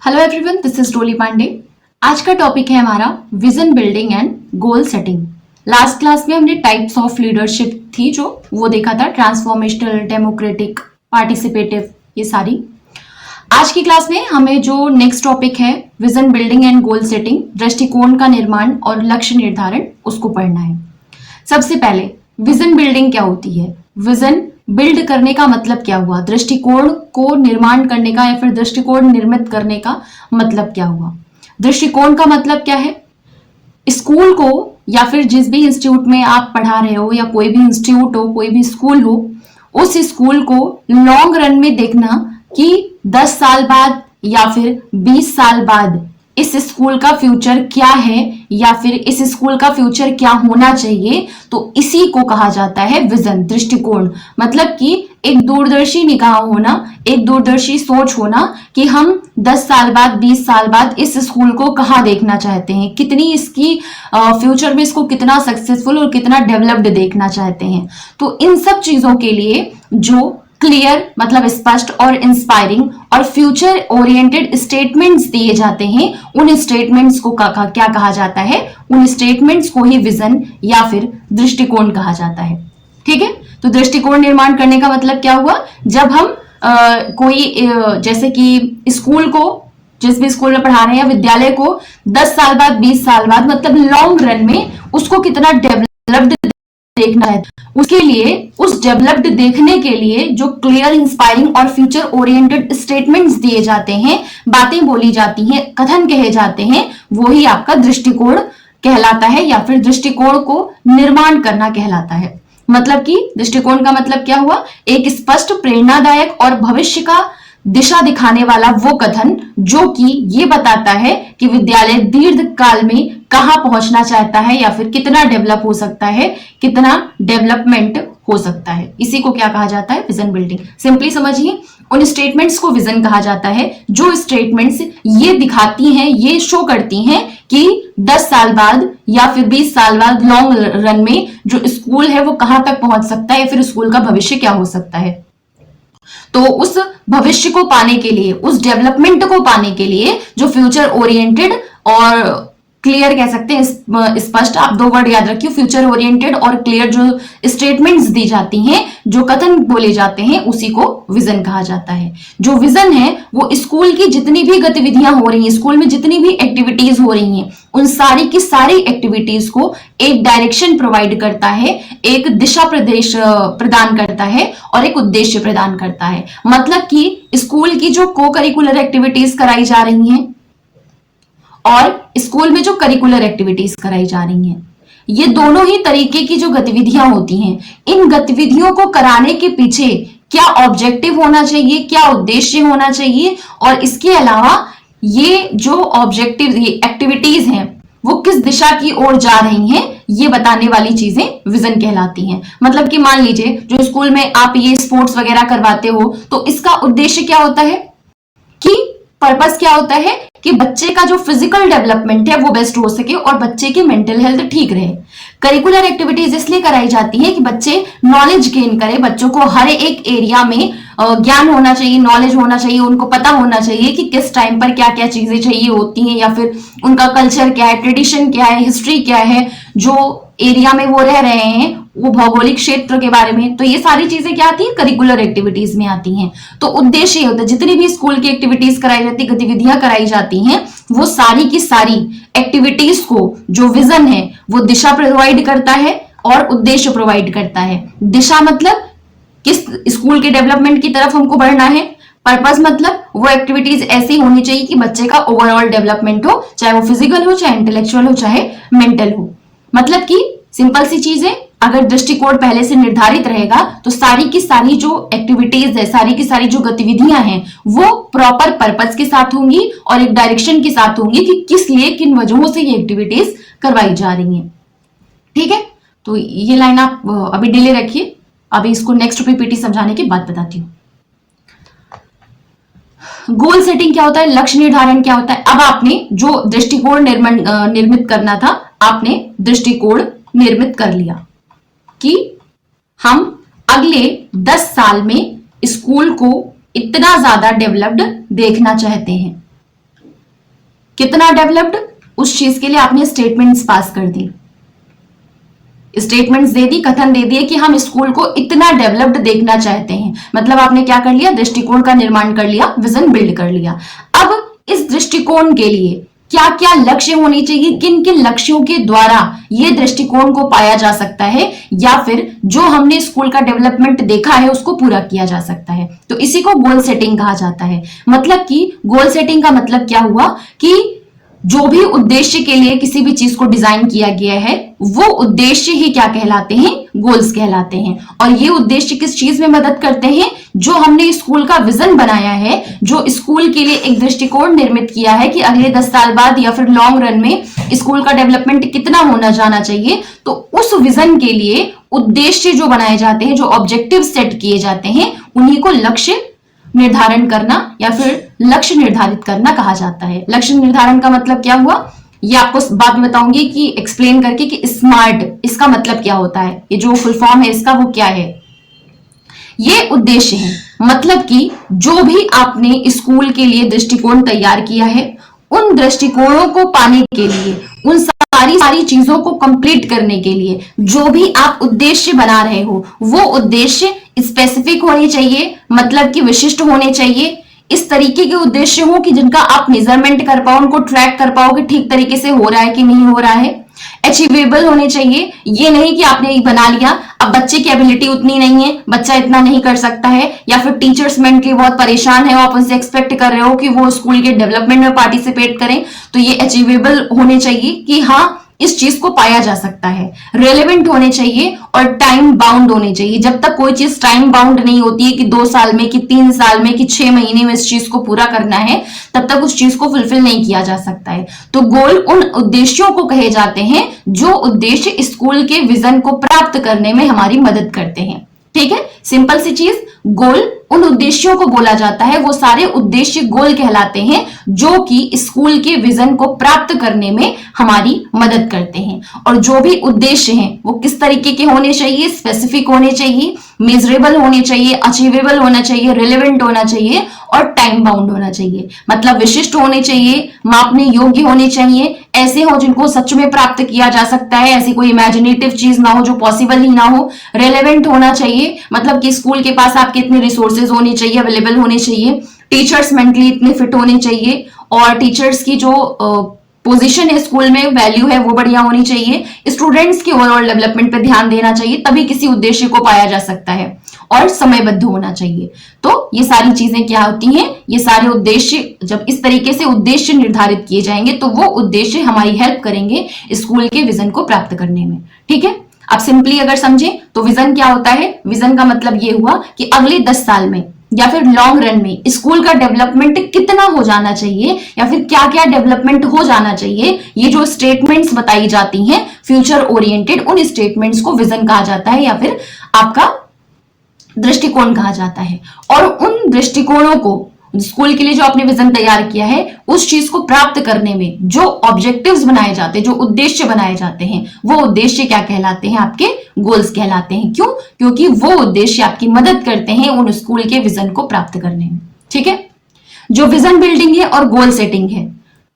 Hello everyone, this is डोली पांडे। आज का टॉपिक है हमारा vision building and goal setting. Last class में हमने टाइप्स ऑफ लीडरशिप थी जो वो देखा था, ट्रांसफॉर्मेशनल, डेमोक्रेटिक, पार्टिसिपेटिव, ये सारी। आज की क्लास में हमें जो नेक्स्ट टॉपिक है vision building and goal setting, दृष्टिकोण का निर्माण और लक्ष्य निर्धारण, उसको पढ़ना है। सबसे पहले विजन बिल्डिंग क्या होती है, विजन बिल्ड करने का मतलब क्या हुआ, दृष्टिकोण को निर्माण करने का या फिर दृष्टिकोण निर्मित करने का मतलब क्या हुआ। दृष्टिकोण का मतलब क्या है, स्कूल को या फिर जिस भी इंस्टीट्यूट में आप पढ़ा रहे हो या कोई भी इंस्टीट्यूट हो, कोई भी स्कूल हो, उस स्कूल को लॉन्ग रन में देखना कि 10 साल बाद या फिर 20 साल बाद इस स्कूल का फ्यूचर क्या है या फिर इस स्कूल का फ्यूचर क्या होना चाहिए, तो इसी को कहा जाता है विजन, दृष्टिकोण। मतलब कि एक दूरदर्शी निगाह होना, एक दूरदर्शी सोच होना कि हम 10 साल बाद 20 साल बाद इस स्कूल को कहाँ देखना चाहते हैं, कितनी इसकी फ्यूचर में इसको कितना सक्सेसफुल और कितना डेवलप्ड देखना चाहते हैं। तो इन सब चीजों के लिए जो क्लियर मतलब स्पष्ट और इंस्पायरिंग और फ्यूचर ओरिएंटेड स्टेटमेंट्स दिए जाते हैं, उन स्टेटमेंट्स को क्या कहा जाता है, उन स्टेटमेंट्स को ही विजन या फिर दृष्टिकोण कहा जाता है। ठीक है, तो दृष्टिकोण निर्माण करने का मतलब क्या हुआ, जब हम जैसे कि स्कूल को, जिस भी स्कूल में पढ़ा रहे हैं या विद्यालय को 10 साल बाद 20 साल बाद मतलब लॉन्ग रन में उसको कितना डेवलप्ड देखना है, उसके लिए उस डेवलप्ड देखने के लिए जो क्लियर, इंस्पायरिंग और फ्यूचर ओरिएंटेड स्टेटमेंट्स दिए जाते हैं, बातें बोली जाती हैं, कथन कहे जाते हैं, वो ही आपका दृष्टिकोण कहलाता है या फिर दृष्टिकोण को निर्माण करना कहलाता है। मतलब कि दृष्टिकोण का मतलब क्या हुआ, एक स्पष्ट, प्रेरणादायक और भविष्य का दिशा दिखाने वाला वो कथन जो कि ये बताता है कि विद्यालय दीर्घ काल में कहां पहुंचना चाहता है या फिर कितना डेवलप हो सकता है, कितना डेवलपमेंट हो सकता है। इसी को क्या कहा जाता है, विजन बिल्डिंग। सिंपली समझिए, उन स्टेटमेंट्स को विजन कहा जाता है जो स्टेटमेंट्स ये दिखाती हैं, ये शो करती हैं कि 10 साल बाद या फिर 20 साल बाद लॉन्ग रन में जो स्कूल है वो कहां तक पहुंच सकता है या फिर स्कूल का भविष्य क्या हो सकता है। तो उस भविष्य को पाने के लिए, उस डेवलपमेंट को पाने के लिए जो फ्यूचर ओरिएंटेड और क्लियर कह सकते हैं, स्पष्ट, आप दो वर्ड याद रखिए, फ्यूचर ओरिएंटेड और क्लियर जो स्टेटमेंट्स दी जाती हैं, जो कथन बोले जाते हैं, उसी को विजन कहा जाता है। जो विजन है वो स्कूल की जितनी भी गतिविधियां हो रही हैं, स्कूल में जितनी भी एक्टिविटीज हो रही हैं, उन सारी की सारी एक्टिविटीज को एक डायरेक्शन प्रोवाइड करता है, एक दिशा प्रदेश प्रदान करता है और एक उद्देश्य प्रदान करता है। मतलब कि स्कूल की जो को करिकुलर एक्टिविटीज कराई जा रही हैं और स्कूल में जो करिकुलर एक्टिविटीज कराई जा रही हैं, ये दोनों ही तरीके की जो गतिविधियां होती हैं, इन गतिविधियों को कराने के पीछे क्या ऑब्जेक्टिव होना चाहिए, क्या उद्देश्य होना चाहिए, और इसके अलावा ये जो ऑब्जेक्टिव एक्टिविटीज हैं वो किस दिशा की ओर जा रही हैं, ये बताने वाली चीजें विजन कहलाती हैं। मतलब कि मान लीजिए जो स्कूल में आप ये स्पोर्ट्स वगैरह करवाते हो, तो इसका उद्देश्य क्या होता है, कि पर्पस क्या होता है कि बच्चे का जो फिजिकल डेवलपमेंट है वो बेस्ट हो सके और बच्चे की मेंटल हेल्थ ठीक रहे। करिकुलर एक्टिविटीज इसलिए कराई जाती है कि बच्चे नॉलेज गेन करें, बच्चों को हर एक एरिया में ज्ञान होना चाहिए, नॉलेज होना चाहिए, उनको पता होना चाहिए कि किस टाइम पर क्या क्या चीजें चाहिए होती हैं या फिर उनका कल्चर क्या है, ट्रेडिशन क्या है, हिस्ट्री क्या है, जो एरिया में वो रह रहे हैं, वो भौगोलिक क्षेत्र के बारे में। तो ये सारी चीजें क्या आती हैं, करिकुलर एक्टिविटीज में आती हैं। तो उद्देश्य ये होता है, जितनी भी स्कूल की एक्टिविटीज कराई जाती, गतिविधियां कराई जाती हैं, वो सारी की सारी एक्टिविटीज को जो विजन है वो दिशा प्रोवाइड करता है और उद्देश्य प्रोवाइड करता है। दिशा मतलब किस स्कूल के डेवलपमेंट की तरफ हमको बढ़ना है, पर्पस मतलब वो एक्टिविटीज ऐसी होनी चाहिए कि बच्चे का ओवरऑल डेवलपमेंट हो, चाहे वो फिजिकल हो, चाहे इंटेलेक्चुअल हो, चाहे मेंटल हो। मतलब कि सिंपल सी चीज है, अगर दृष्टिकोण पहले से निर्धारित रहेगा तो सारी की सारी जो एक्टिविटीज है, सारी की सारी जो गतिविधियां हैं वो प्रॉपर पर्पस के साथ होंगी और एक डायरेक्शन के साथ होंगी कि किस लिए, किन वजहों से ये एक्टिविटीज करवाई जा रही हैं। ठीक है, तो ये लाइन आप अभी डिले रखिए, अभी इसको नेक्स्ट पीपीटी समझाने के बाद बताती हूँ। गोल सेटिंग क्या होता है, लक्ष्य निर्धारण क्या होता है। अब आपने जो दृष्टिकोण निर्मित करना था, आपने दृष्टिकोण निर्मित कर लिया कि हम अगले 10 साल में स्कूल को इतना ज्यादा डेवलप्ड देखना चाहते हैं। कितना डेवलप्ड, उस चीज के लिए आपने स्टेटमेंट्स पास कर दी, स्टेटमेंट्स दे दी, कथन दे दिए कि हम स्कूल को इतना डेवलप्ड देखना चाहते हैं। मतलब आपने क्या कर लिया, दृष्टिकोण का निर्माण कर लिया, विजन बिल्ड कर लिया। अब इस दृष्टिकोण के लिए क्या क्या लक्ष्य होने चाहिए, किन किन लक्ष्यों के द्वारा ये दृष्टिकोण को पाया जा सकता है, या फिर जो हमने स्कूल का डेवलपमेंट देखा है उसको पूरा किया जा सकता है। तो इसी को गोल सेटिंग कहा जाता है। मतलब कि गोल सेटिंग का मतलब क्या हुआ कि जो भी उद्देश्य के लिए किसी भी चीज को डिजाइन किया गया है वो उद्देश्य ही क्या कहलाते हैं, गोल्स कहलाते हैं। और ये उद्देश्य किस चीज में मदद करते हैं, जो हमने स्कूल का विजन बनाया है, जो स्कूल के लिए एक दृष्टिकोण निर्मित किया है कि अगले 10 साल बाद या फिर लॉन्ग रन में स्कूल का डेवलपमेंट कितना होना जाना चाहिए, तो उस विजन के लिए उद्देश्य जो बनाए जाते हैं, जो ऑब्जेक्टिव सेट किए जाते हैं, उन्हीं को लक्ष्य निर्धारण करना या फिर लक्ष्य निर्धारित करना कहा जाता है। लक्ष्य निर्धारण का मतलब क्या हुआ, ये आपको बाद में बताऊंगी कि एक्सप्लेन करके कि स्मार्ट इसका मतलब क्या होता है, ये जो फुल फॉर्म है इसका वो क्या है। ये उद्देश्य है, मतलब कि जो भी आपने स्कूल के लिए दृष्टिकोण तैयार किया है, उन दृष्टिकोणों को पाने के लिए, उन सारी चीजों को कंप्लीट करने के लिए जो भी आप उद्देश्य बना रहे हो, वो उद्देश्य स्पेसिफिक होने चाहिए, मतलब कि विशिष्ट होने चाहिए। इस तरीके के उद्देश्य हो कि जिनका आप मेजरमेंट कर पाओ, उनको ट्रैक कर पाओ कि ठीक तरीके से हो रहा है कि नहीं हो रहा है। अचीवेबल होने चाहिए, ये नहीं कि आपने बना लिया, अब बच्चे की एबिलिटी उतनी नहीं है, बच्चा इतना नहीं कर सकता है, या फिर टीचर्स मेंटली बहुत परेशान है, आप उनसे एक्सपेक्ट कर रहे हो कि वो स्कूल के डेवलपमेंट में पार्टिसिपेट करें। तो ये अचीवेबल होने चाहिए कि हाँ इस चीज को पाया जा सकता है। रेलेवेंट होने चाहिए और टाइम बाउंड होने चाहिए। जब तक कोई चीज टाइम बाउंड नहीं होती है कि 2 साल में, कि 3 साल में, कि 6 महीने में इस चीज को पूरा करना है, तब तक उस चीज को फुलफिल नहीं किया जा सकता है। तो गोल उन उद्देश्यों को कहे जाते हैं जो उद्देश्य स्कूल के विजन को प्राप्त करने में हमारी मदद करते हैं। ठीक है, सिंपल सी चीज, गोल उन उद्देश्यों को बोला जाता है, वो सारे उद्देश्य गोल कहलाते हैं जो कि स्कूल के विजन को प्राप्त करने में हमारी मदद करते हैं। और जो भी उद्देश्य हैं वो किस तरीके के होने चाहिए, स्पेसिफिक होने चाहिए, मेजरेबल होने चाहिए, अचीवेबल होना चाहिए, रिलेवेंट होना चाहिए और टाइम बाउंड होना चाहिए। मतलब विशिष्ट होने चाहिए, मापने योग्य होने चाहिए, ऐसे हो जिनको सच में प्राप्त किया जा सकता है, ऐसी कोई इमेजिनेटिव चीज ना हो जो पॉसिबल ही ना हो। रेलेवेंट होना चाहिए, मतलब कि स्कूल के पास आपके इतने रिसोर्सेज होने चाहिए, अवेलेबल होने चाहिए, टीचर्स मेंटली इतने फिट होने चाहिए, और टीचर्स की जो पोजीशन है स्कूल में, वैल्यू है, वो बढ़िया होनी चाहिए। स्टूडेंट्स के ओवरऑल डेवलपमेंट पे ध्यान देना चाहिए, तभी किसी उद्देश्य को पाया जा सकता है। और समयबद्ध होना चाहिए। तो ये सारी चीजें क्या होती हैं, ये सारे उद्देश्य जब इस तरीके से उद्देश्य निर्धारित किए जाएंगे तो वो उद्देश्य हमारी हेल्प करेंगे स्कूल के विजन को प्राप्त करने में। ठीक है, अब सिंपली अगर समझें तो विजन क्या होता है। विजन का मतलब ये हुआ कि अगले 10 साल में या फिर लॉन्ग रन में स्कूल का डेवलपमेंट कितना हो जाना चाहिए, या फिर क्या क्या डेवलपमेंट हो जाना चाहिए, ये जो स्टेटमेंट्स बताई जाती हैं फ्यूचर ओरिएंटेड, उन स्टेटमेंट्स को विजन कहा जाता है या फिर आपका दृष्टिकोण कहा जाता है। और उन दृष्टिकोणों को, स्कूल के लिए जो आपने विजन तैयार किया है, उस चीज को प्राप्त करने में जो ऑब्जेक्टिव्स बनाए जाते हैं, जो उद्देश्य बनाए जाते हैं, वो उद्देश्य क्या कहलाते हैं, आपके गोल्स कहलाते हैं। क्यों? क्योंकि वो उद्देश्य आपकी मदद करते हैं उन स्कूल के विजन को प्राप्त करने में। ठीक है, जो विजन बिल्डिंग है और गोल सेटिंग है,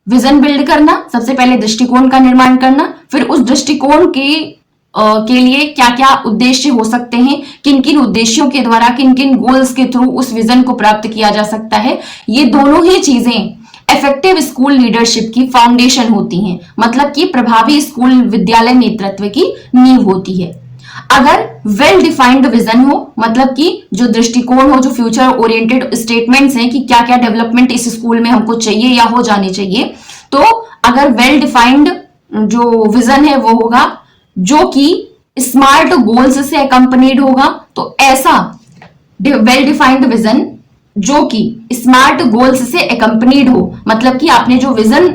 विजन बिल्ड करना, सबसे पहले दृष्टिकोण का निर्माण करना, फिर उस दृष्टिकोण के लिए क्या क्या उद्देश्य हो सकते हैं, किन किन उद्देश्यों के द्वारा, किन किन गोल्स के थ्रू उस विजन को प्राप्त किया जा सकता है। ये दोनों ही चीजें इफेक्टिव स्कूल लीडरशिप की फाउंडेशन होती हैं, मतलब कि प्रभावी स्कूल विद्यालय नेतृत्व की नींव होती है। अगर वेल डिफाइंड विजन हो, मतलब कि जो दृष्टिकोण हो, जो फ्यूचर ओरिएंटेड स्टेटमेंट्स हैं कि क्या क्या डेवलपमेंट इस स्कूल में हमको चाहिए या हो जाने चाहिए, तो अगर वेल डिफाइंड जो विजन है वो होगा जो कि स्मार्ट गोल्स से अकम्पनीड होगा, तो ऐसा वेल डिफाइंड विजन जो कि स्मार्ट गोल्स से अकम्पनीड हो, मतलब कि आपने जो विजन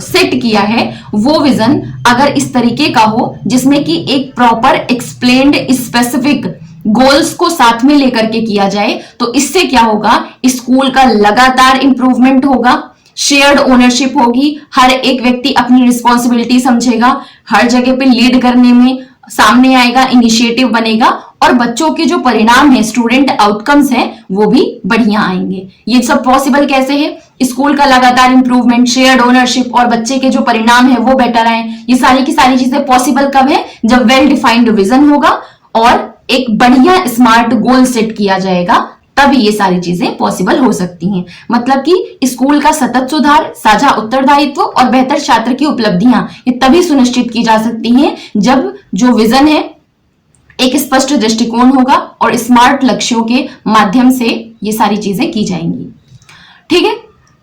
सेट किया है वो विजन अगर इस तरीके का हो जिसमें कि एक प्रॉपर एक्सप्लेन्ड स्पेसिफिक गोल्स को साथ में लेकर के किया जाए, तो इससे क्या होगा, स्कूल का लगातार इंप्रूवमेंट होगा, शेयर्ड ओनरशिप होगी, हर एक व्यक्ति अपनी रिस्पॉन्सिबिलिटी समझेगा, हर जगह पे लीड करने में सामने आएगा, इनिशिएटिव बनेगा, और बच्चों के जो परिणाम है, स्टूडेंट आउटकम्स हैं, वो भी बढ़िया आएंगे। ये सब पॉसिबल कैसे है, स्कूल का लगातार इंप्रूवमेंट, शेयर्ड ओनरशिप और बच्चे के जो परिणाम है वो बेटर आए। ये सारी की सारी चीजें पॉसिबल कब है? जब वेल डिफाइंड विजन होगा और एक बढ़िया स्मार्ट गोल सेट किया जाएगा, तभी ये सारी चीजें पॉसिबल हो सकती हैं। मतलब कि स्कूल का सतत सुधार, साझा उत्तरदायित्व और बेहतर छात्र की उपलब्धियां ये तभी सुनिश्चित की जा सकती हैं जब जो विजन है एक स्पष्ट दृष्टिकोण होगा और स्मार्ट लक्ष्यों के माध्यम से ये सारी चीजें की जाएंगी। ठीक है,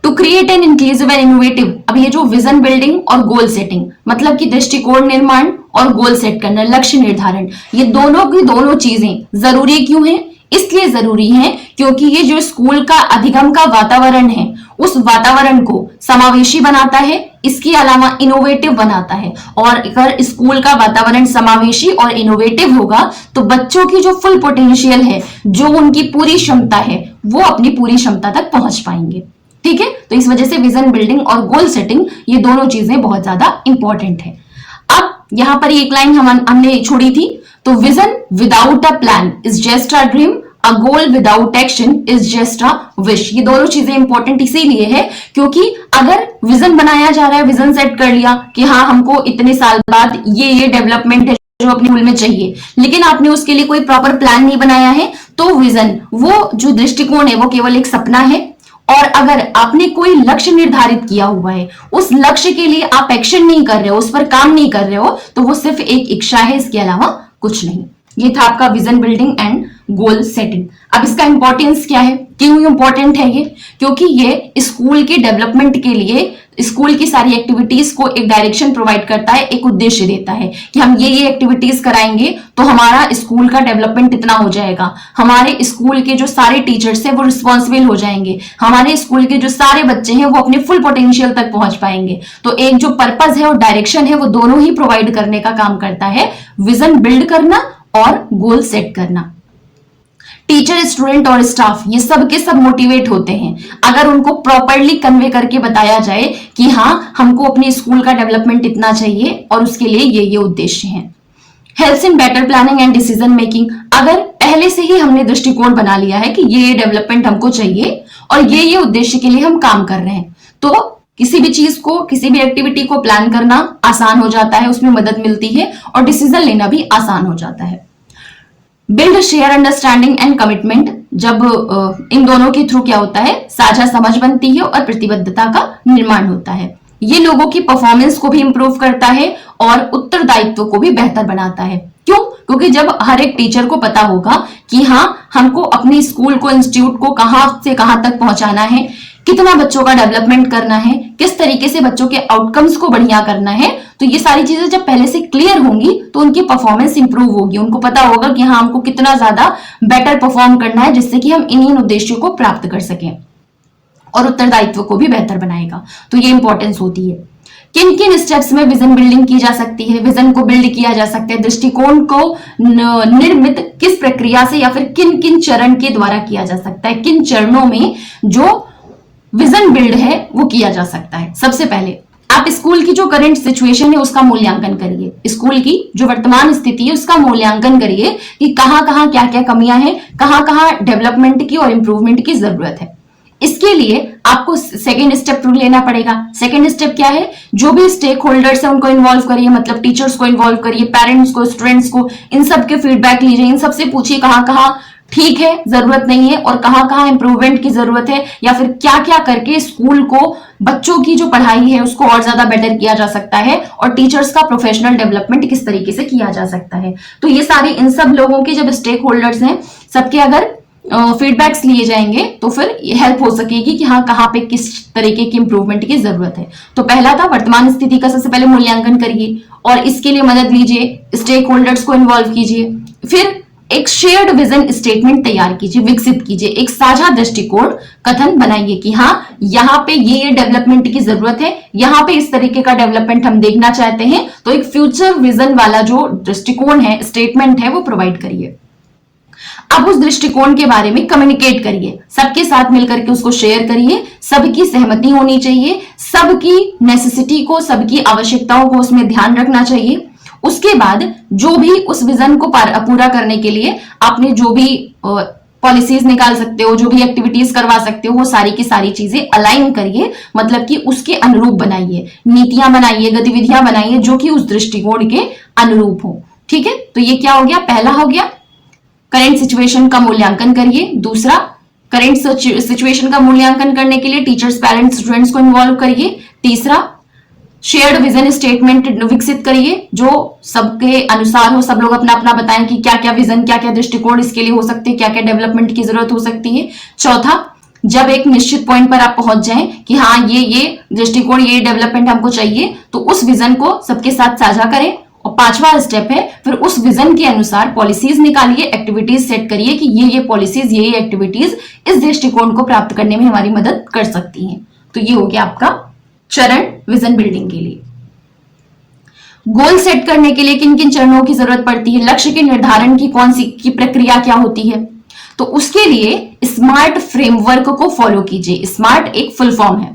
to create an inclusive and innovative, अब ये जो विजन बिल्डिंग और गोल सेटिंग मतलब कि दृष्टिकोण निर्माण और गोल सेट करना, लक्ष्य निर्धारण, ये दोनों की दोनों चीजें जरूरी क्यों हैं? इसलिए जरूरी है क्योंकि ये जो स्कूल का अधिगम का वातावरण है उस वातावरण को समावेशी बनाता है, इसके अलावा इनोवेटिव बनाता है। और अगर स्कूल का वातावरण समावेशी और इनोवेटिव होगा तो बच्चों की जो फुल पोटेंशियल है, जो उनकी पूरी क्षमता है, वो अपनी पूरी क्षमता तक पहुंच पाएंगे। ठीक है, तो इस वजह से विजन बिल्डिंग और गोल सेटिंग ये दोनों चीजें बहुत ज्यादा इंपॉर्टेंट है। अब यहां पर एक लाइन हमने छोड़ी थी, तो vision without a plan is just a dream, a goal without action is just a wish. ये दोनों चीजें इंपॉर्टेंट इसीलिए है क्योंकि अगर विजन बनाया जा रहा है, विजन सेट कर लिया कि हाँ हमको इतने साल बाद ये डेवलपमेंट है जो अपने स्कूल में चाहिए, लेकिन आपने उसके लिए कोई प्रॉपर प्लान नहीं बनाया है, तो विजन, वो जो दृष्टिकोण है वो केवल एक सपना है। और अगर आपने कोई लक्ष्य निर्धारित किया हुआ है, उस लक्ष्य के लिए आप एक्शन नहीं कर रहे हो, उस पर काम नहीं कर रहे हो, तो वो सिर्फ एक इच्छा है, इसके अलावा कुछ नहीं। ये था आपका vision building and goal setting. अब इसका इंपॉर्टेंस क्या है, क्यों इंपॉर्टेंट है ये? क्योंकि ये स्कूल के डेवलपमेंट के लिए स्कूल की सारी एक्टिविटीज को एक डायरेक्शन प्रोवाइड करता है, एक उद्देश्य देता है कि हम ये एक्टिविटीज कराएंगे तो हमारा स्कूल का डेवलपमेंट इतना हो जाएगा, हमारे स्कूल के जो सारे टीचर्स हैं वो रिस्पॉन्सिबल हो जाएंगे, हमारे स्कूल के जो सारे बच्चे हैं वो अपने फुल पोटेंशियल तक पहुंच पाएंगे। तो एक जो पर्पस है और डायरेक्शन है वो दोनों ही प्रोवाइड करने का काम करता है विजन बिल्ड करना और गोल सेट करना। टीचर, स्टूडेंट और स्टाफ ये सब के सब मोटिवेट होते हैं अगर उनको प्रॉपरली कन्वे करके बताया जाए कि हाँ हमको अपने स्कूल का डेवलपमेंट इतना चाहिए और उसके लिए ये उद्देश्य हैं। Helps in better planning and decision making, अगर पहले से ही हमने दृष्टिकोण बना लिया है कि ये डेवलपमेंट हमको चाहिए और ये उद्देश्य के लिए हम काम कर रहे हैं, तो किसी भी चीज को, किसी भी एक्टिविटी को प्लान करना आसान हो जाता है, उसमें मदद मिलती है और डिसीजन लेना भी आसान हो जाता है। Build share understanding and commitment, जब इन दोनों के थ्रू क्या होता है, साझा समझ बनती है और प्रतिबद्धता का निर्माण होता है। ये लोगों की परफॉर्मेंस को भी इंप्रूव करता है और उत्तरदायित्व को भी बेहतर बनाता है। क्यों? क्योंकि जब हर एक टीचर को पता होगा कि हाँ हमको अपने स्कूल को, इंस्टीट्यूट को कहां से कहां तक पहुंचाना है, कितना बच्चों का डेवलपमेंट करना है, किस तरीके से बच्चों के आउटकम्स को बढ़िया करना है, तो ये सारी चीजें जब पहले से क्लियर होंगी तो उनकी परफॉर्मेंस इंप्रूव होगी। उनको पता होगा कि हाँ हमको कितना ज्यादा बेटर परफॉर्म करना है जिससे कि हम इन उद्देश्यों को प्राप्त कर सकें, और उत्तरदायित्व को भी बेहतर बनाएगा। तो ये इंपॉर्टेंस होती है। किन किन स्टेप्स में विजन बिल्डिंग की जा सकती है, विजन को बिल्ड किया जा सकता है, दृष्टिकोण को निर्मित किस प्रक्रिया से या फिर किन किन चरण के द्वारा किया जा सकता है, किन चरणों में जो विजन बिल्ड है वो किया जा सकता है। सबसे पहले आप स्कूल की जो करंट सिचुएशन है उसका मूल्यांकन करिए, स्कूल की जो वर्तमान स्थिति है उसका मूल्यांकन करिए कि कहां कहां क्या क्या कमियां हैं, कहां कहां डेवलपमेंट की और इंप्रूवमेंट की जरूरत है। इसके लिए आपको सेकेंड स्टेप लेना पड़ेगा। सेकेंड स्टेप क्या है, जो भी स्टेक होल्डर्स है उनको इन्वॉल्व करिए, मतलब टीचर्स को इन्वॉल्व करिए, पेरेंट्स को, स्टूडेंट्स को, इन सब के फीडबैक लीजिए, इन सबसे पूछिए कहां कहां ठीक है, जरूरत नहीं है, और कहां कहां इंप्रूवमेंट की जरूरत है, या फिर क्या क्या करके स्कूल को, बच्चों की जो पढ़ाई है उसको और ज्यादा बेटर किया जा सकता है, और टीचर्स का प्रोफेशनल डेवलपमेंट किस तरीके से किया जा सकता है। तो ये सारे इन सब लोगों के जब स्टेक होल्डर्स हैं सबके अगर फीडबैक्स लिए जाएंगे तो फिर हेल्प हो सकेगी कि हाँ कहाँ पे किस तरीके की इंप्रूवमेंट की जरूरत है। तो पहला था वर्तमान स्थिति का सबसे पहले मूल्यांकन करिए और इसके लिए मदद लीजिए, स्टेक होल्डर्स को इन्वॉल्व कीजिए। फिर एक शेयर्ड विजन स्टेटमेंट तैयार कीजिए, विकसित कीजिए, एक साझा दृष्टिकोण कथन बनाइए कि हाँ यहाँ पे ये डेवलपमेंट की जरूरत है, यहाँ पे इस तरीके का डेवलपमेंट हम देखना चाहते हैं। तो एक फ्यूचर विजन वाला जो दृष्टिकोण है, स्टेटमेंट है, वो प्रोवाइड करिए। अब उस दृष्टिकोण के बारे में कम्युनिकेट करिए, सबके साथ मिलकर के उसको शेयर करिए, सबकी सहमति होनी चाहिए, सबकी नेसेसिटी को, सबकी आवश्यकताओं को उसमें ध्यान रखना चाहिए। उसके बाद जो भी उस विजन को पूरा करने के लिए आपने जो भी पॉलिसीज निकाल सकते हो, जो भी एक्टिविटीज करवा सकते हो, वो सारी की सारी चीजें अलाइन करिए, मतलब कि उसके अनुरूप बनाइए, नीतियां बनाइए, गतिविधियां बनाइए जो कि उस दृष्टिकोण के अनुरूप हो। ठीक है, तो ये क्या हो गया, पहला हो गया करंट सिचुएशन का मूल्यांकन करिए। दूसरा, करंट सिचुएशन का मूल्यांकन करने के लिए टीचर्स, पेरेंट्स, स्टूडेंट्स को इन्वॉल्व करिए। तीसरा, शेयर्ड विजन स्टेटमेंट विकसित करिए जो सबके अनुसार हो, सब लोग अपना अपना बताएं कि क्या क्या विजन, क्या क्या दृष्टिकोण इसके लिए हो सकते हैं, क्या क्या डेवलपमेंट की जरूरत हो सकती है। चौथा, जब एक निश्चित पॉइंट पर आप पहुंच जाएं कि हाँ ये दृष्टिकोण, ये डेवलपमेंट हमको चाहिए, तो उस विजन को सबके साथ साझा करें। और पांचवा स्टेप है, फिर उस विजन के अनुसार पॉलिसीज निकालिए, एक्टिविटीज सेट करिए कि ये पॉलिसीज, ये एक्टिविटीज इस दृष्टिकोण को प्राप्त करने में हमारी मदद कर सकती हैं। तो ये हो गया आपका चरण विजन बिल्डिंग के लिए। गोल सेट करने के लिए किन किन चरणों की जरूरत पड़ती है, लक्ष्य के निर्धारण की कौन सी की प्रक्रिया क्या होती है, तो उसके लिए स्मार्ट फ्रेमवर्क को फॉलो कीजिए। स्मार्ट एक फुल फॉर्म है।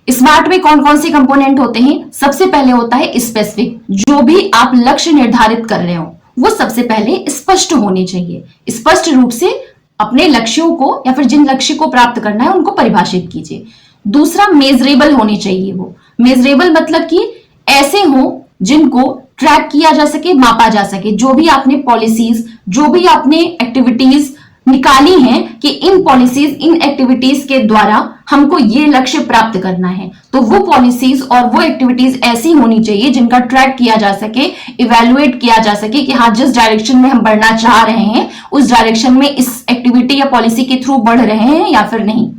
स्मार्ट में कौन कौन से कंपोनेंट होते हैं, सबसे पहले होता है स्पेसिफिक। जो भी आप लक्ष्य निर्धारित कर रहे हो वो सबसे पहले स्पष्ट होने चाहिए। स्पष्ट रूप से अपने लक्ष्यों को या फिर जिन लक्ष्य को प्राप्त करना है उनको परिभाषित कीजिए। दूसरा, मेजरेबल होने चाहिए। वो मेजरेबल मतलब कि ऐसे हो जिनको ट्रैक किया जा सके, मापा जा सके। जो भी आपने पॉलिसीज, जो भी आपने एक्टिविटीज निकाली हैं कि इन पॉलिसीज, इन एक्टिविटीज के द्वारा हमको ये लक्ष्य प्राप्त करना है, तो वो पॉलिसीज और वो एक्टिविटीज ऐसी होनी चाहिए जिनका ट्रैक किया जा सके, इवेल्युएट किया जा सके कि हाँ, जिस डायरेक्शन में हम बढ़ना चाह रहे हैं उस डायरेक्शन में इस एक्टिविटी या पॉलिसी के थ्रू बढ़ रहे हैं या फिर नहीं।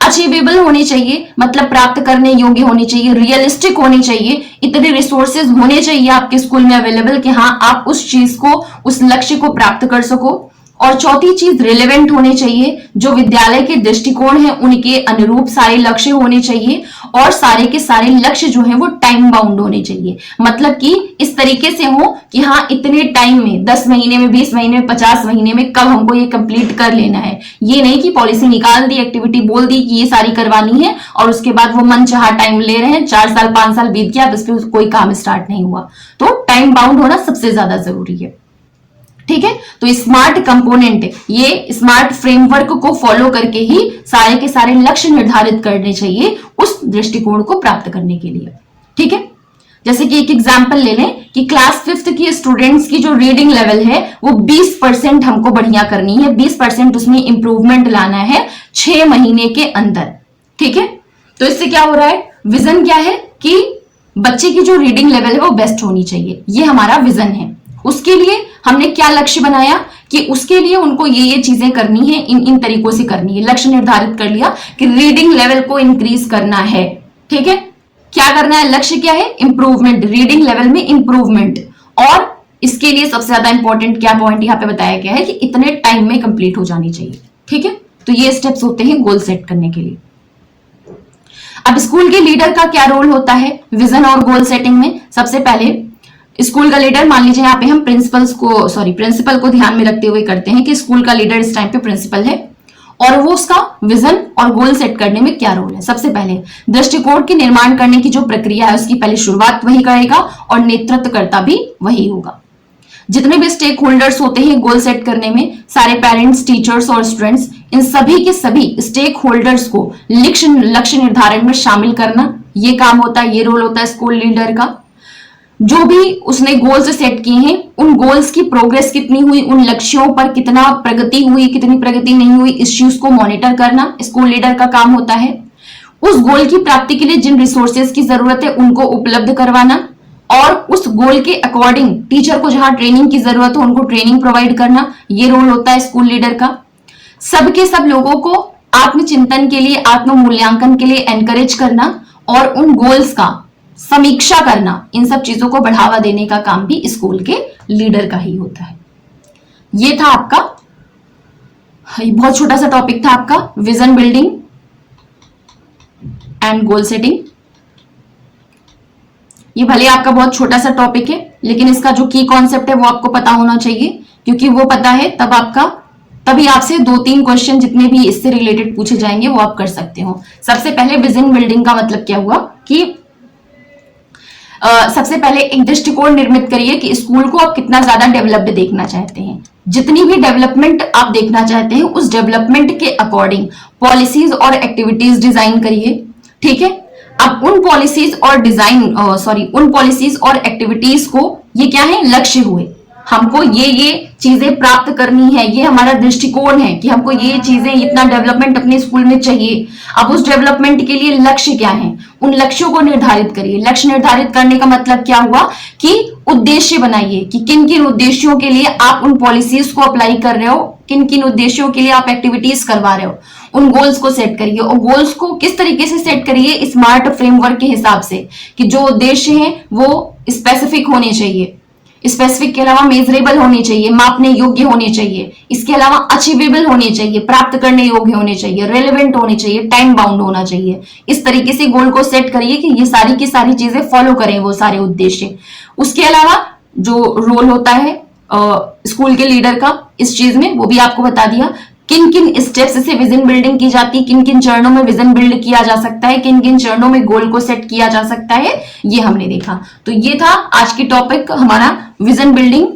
अचीवेबल होनी चाहिए, मतलब प्राप्त करने योग्य होनी चाहिए, रियलिस्टिक होनी चाहिए, इतने रिसोर्सेज होने चाहिए आपके स्कूल में अवेलेबल कि हाँ आप उस चीज को, उस लक्ष्य को प्राप्त कर सको। और चौथी चीज, रिलेवेंट होने चाहिए। जो विद्यालय के दृष्टिकोण है उनके अनुरूप सारे लक्ष्य होने चाहिए और सारे के सारे लक्ष्य जो है वो टाइम बाउंड होने चाहिए। मतलब कि इस तरीके से हो कि हाँ इतने टाइम में, 10 महीने में, 20 महीने में, 50 महीने में कब हमको ये कंप्लीट कर लेना है। ये नहीं कि पॉलिसी निकाल दी, एक्टिविटी बोल दी कि ये सारी करवानी है और उसके बाद वो मन चाहा टाइम ले रहे हैं, 4 साल 5 साल बीत गया, बस फिर कोई काम स्टार्ट नहीं हुआ। तो टाइम बाउंड होना सबसे ज्यादा जरूरी है। ठीक है, तो स्मार्ट कंपोनेंट, ये स्मार्ट फ्रेमवर्क को फॉलो करके ही सारे के सारे लक्ष्य निर्धारित करने चाहिए उस दृष्टिकोण को प्राप्त करने के लिए। ठीक है, जैसे कि एक एग्जांपल ले लें कि क्लास 5th की स्टूडेंट्स की जो रीडिंग लेवल है वो 20% हमको बढ़िया करनी है, 20% उसमें इंप्रूवमेंट लाना है 6 महीने के अंदर। ठीक है, तो इससे क्या हो रहा है, विजन क्या है कि बच्चे की जो रीडिंग लेवल है वो बेस्ट होनी चाहिए, ये हमारा विजन है। उसके लिए हमने क्या लक्ष्य बनाया कि उसके लिए उनको ये चीजें करनी है, इन तरीकों से करनी है। लक्ष्य निर्धारित कर लिया कि रीडिंग लेवल को इंक्रीज करना है। ठीक है, क्या करना है, लक्ष्य क्या है, इंप्रूवमेंट, रीडिंग लेवल में इंप्रूवमेंट। और इसके लिए सबसे ज्यादा इंपॉर्टेंट क्या पॉइंट यहाँ पे बताया गया है कि इतने टाइम में कंप्लीट हो जानी चाहिए। ठीक है, तो ये स्टेप्स होते हैं गोल सेट करने के लिए। अब स्कूल के लीडर का क्या रोल होता है विजन और गोल सेटिंग में। सबसे पहले स्कूल का लीडर, मान लीजिए यहाँ पे हम प्रिंसिपल को ध्यान में रखते हुए करते हैं कि स्कूल का लीडर इस टाइम पे प्रिंसिपल है और वो उसका विजन और गोल सेट करने में क्या रोल है। सबसे पहले दृष्टिकोण के निर्माण करने की जो प्रक्रिया है उसकी पहले शुरुआत वही करेगा और नेतृत्वकर्ता भी वही होगा। जितने भी स्टेक होल्डर्स होते हैं गोल सेट करने में, सारे पेरेंट्स, टीचर्स और स्टूडेंट्स, इन सभी के सभी स्टेक होल्डर्स को लक्ष्य निर्धारण में शामिल करना, ये काम होता है, ये रोल होता है स्कूल लीडर का। जो भी उसने गोल्स सेट किए हैं उन गोल्स की प्रोग्रेस कितनी हुई, उन लक्ष्यों पर कितना प्रगति हुई, कितनी प्रगति नहीं हुई, इस चीज को मॉनिटर करना स्कूल लीडर का काम होता है। उस गोल की प्राप्ति के लिए जिन रिसोर्सेज की जरूरत है उनको उपलब्ध करवाना और उस गोल के अकॉर्डिंग टीचर को जहां ट्रेनिंग की जरूरत हो उनको ट्रेनिंग प्रोवाइड करना, ये रोल होता है स्कूल लीडर का। सबके सब लोगों को आत्मचिंतन के लिए, आत्म मूल्यांकन के लिए एनकरेज करना और उन गोल्स का समीक्षा करना, इन सब चीजों को बढ़ावा देने का काम भी स्कूल के लीडर का ही होता है। ये था आपका बहुत छोटा सा टॉपिक था आपका vision building and goal setting. ये भले आपका बहुत छोटा सा टॉपिक है लेकिन इसका जो की कॉन्सेप्ट है वो आपको पता होना चाहिए, क्योंकि वो पता है तभी आपसे 2-3 क्वेश्चन जितने भी इससे रिलेटेड पूछे जाएंगे वो आप कर सकते हो। सबसे पहले विजन बिल्डिंग का मतलब क्या हुआ कि सबसे पहले एक दृष्टिकोण निर्मित करिए कि स्कूल को आप कितना ज्यादा डेवलप्ड देखना चाहते हैं। जितनी भी डेवलपमेंट आप देखना चाहते हैं उस डेवलपमेंट के अकॉर्डिंग पॉलिसीज और एक्टिविटीज डिजाइन करिए। ठीक है, अब उन पॉलिसीज और उन पॉलिसीज और एक्टिविटीज को ये क्या है, लक्ष्य हुए, हमको ये चीजें प्राप्त करनी है, ये हमारा दृष्टिकोण है कि हमको ये चीजें, इतना डेवलपमेंट अपने स्कूल में चाहिए। अब उस डेवलपमेंट के लिए लक्ष्य क्या है, उन लक्ष्यों को निर्धारित करिए। लक्ष्य निर्धारित करने का मतलब क्या हुआ कि उद्देश्य बनाइए कि किन किन उद्देश्यों के लिए आप उन पॉलिसीज को अप्लाई कर रहे हो, किन किन उद्देश्यों के लिए आप एक्टिविटीज करवा रहे हो। उन गोल्स को सेट करिए और गोल्स को किस तरीके से सेट करिए, स्मार्ट फ्रेमवर्क के हिसाब से कि जो उद्देश्य हैं वो स्पेसिफिक होने चाहिए, स्पेसिफिक के अलावा मेजरेबल होने चाहिए, मापने योग्य होने चाहिए, इसके अलावा अचीवेबल होने चाहिए, प्राप्त करने योग्य होने चाहिए, रेलेवेंट होने चाहिए, टाइम बाउंड होना चाहिए। इस तरीके से गोल को सेट करिए कि ये सारी की सारी चीजें फॉलो करें वो सारे उद्देश्य। उसके अलावा जो रोल होता है स्कूल के लीडर का इस चीज में, वो भी आपको बता दिया। किन किन स्टेप्स से विजन बिल्डिंग की जाती है, किन किन चरणों में विजन बिल्ड किया जा सकता है, किन किन चरणों में गोल को सेट किया जा सकता है, ये हमने देखा। तो ये था आज की टॉपिक हमारा vision building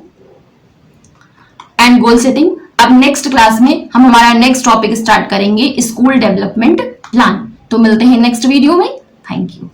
and goal setting. अब नेक्स्ट क्लास में हम हमारा नेक्स्ट टॉपिक स्टार्ट करेंगे, स्कूल डेवलपमेंट प्लान। तो मिलते हैं नेक्स्ट वीडियो में। Thank you.